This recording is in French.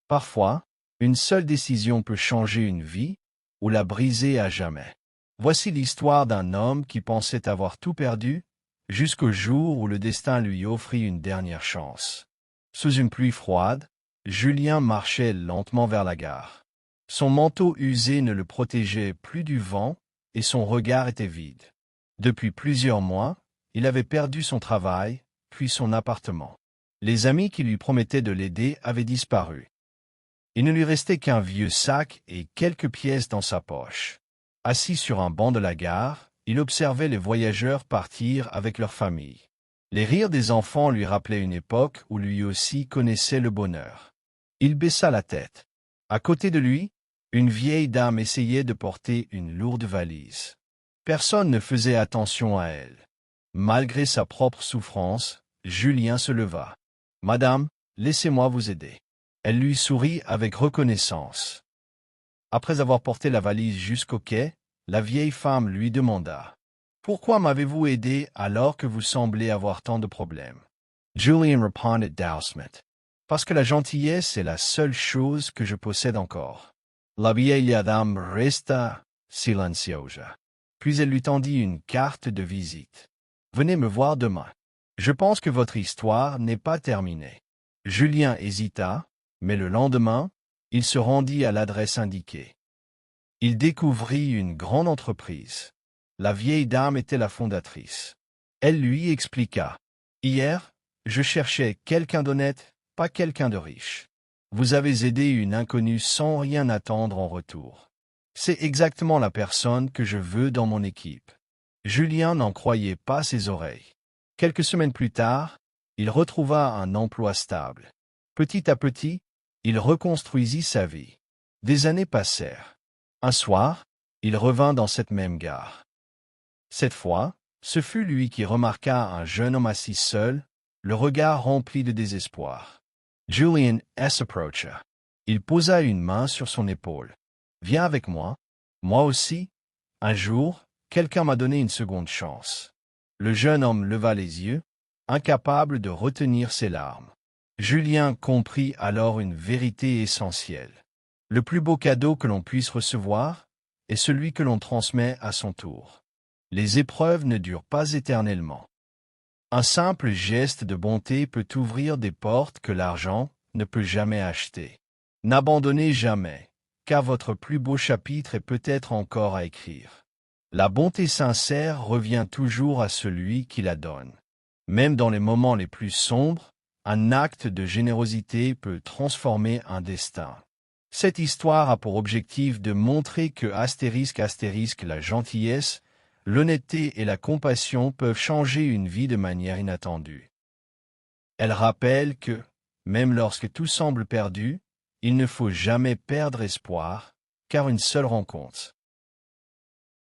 Parfois, une seule décision peut changer une vie ou la briser à jamais. Voici l'histoire d'un homme qui pensait avoir tout perdu, jusqu'au jour où le destin lui offrit une dernière chance. Sous une pluie froide, Julien marchait lentement vers la gare. Son manteau usé ne le protégeait plus du vent et son regard était vide. Depuis plusieurs mois, il avait perdu son travail, puis son appartement. Les amis qui lui promettaient de l'aider avaient disparu. Il ne lui restait qu'un vieux sac et quelques pièces dans sa poche. Assis sur un banc de la gare, il observait les voyageurs partir avec leur famille. Les rires des enfants lui rappelaient une époque où lui aussi connaissait le bonheur. Il baissa la tête. À côté de lui, une vieille dame essayait de porter une lourde valise. Personne ne faisait attention à elle. Malgré sa propre souffrance, Julien se leva. « Madame, laissez-moi vous aider. » Elle lui sourit avec reconnaissance. Après avoir porté la valise jusqu'au quai, la vieille femme lui demanda « Pourquoi m'avez-vous aidé alors que vous semblez avoir tant de problèmes ?» Julien répondit doucement « Parce que la gentillesse est la seule chose que je possède encore. » La vieille dame resta silencieuse. Puis elle lui tendit une carte de visite. « Venez me voir demain. Je pense que votre histoire n'est pas terminée. » Julien hésita, mais le lendemain, il se rendit à l'adresse indiquée. Il découvrit une grande entreprise. La vieille dame était la fondatrice. Elle lui expliqua. « Hier, je cherchais quelqu'un d'honnête, pas quelqu'un de riche. Vous avez aidé une inconnue sans rien attendre en retour. C'est exactement la personne que je veux dans mon équipe. » Julien n'en croyait pas ses oreilles. Quelques semaines plus tard, il retrouva un emploi stable. Petit à petit, il reconstruisit sa vie. Des années passèrent. Un soir, il revint dans cette même gare. Cette fois, ce fut lui qui remarqua un jeune homme assis seul, le regard rempli de désespoir. Julien s'approcha. Il posa une main sur son épaule. « Viens avec moi. Moi aussi. Un jour, quelqu'un m'a donné une seconde chance. » Le jeune homme leva les yeux, incapable de retenir ses larmes. Julien comprit alors une vérité essentielle. Le plus beau cadeau que l'on puisse recevoir est celui que l'on transmet à son tour. Les épreuves ne durent pas éternellement. Un simple geste de bonté peut ouvrir des portes que l'argent ne peut jamais acheter. N'abandonnez jamais, car votre plus beau chapitre est peut-être encore à écrire. La bonté sincère revient toujours à celui qui la donne. Même dans les moments les plus sombres, un acte de générosité peut transformer un destin. Cette histoire a pour objectif de montrer que la gentillesse, l'honnêteté et la compassion peuvent changer une vie de manière inattendue. Elle rappelle que, même lorsque tout semble perdu, il ne faut jamais perdre espoir, car une seule rencontre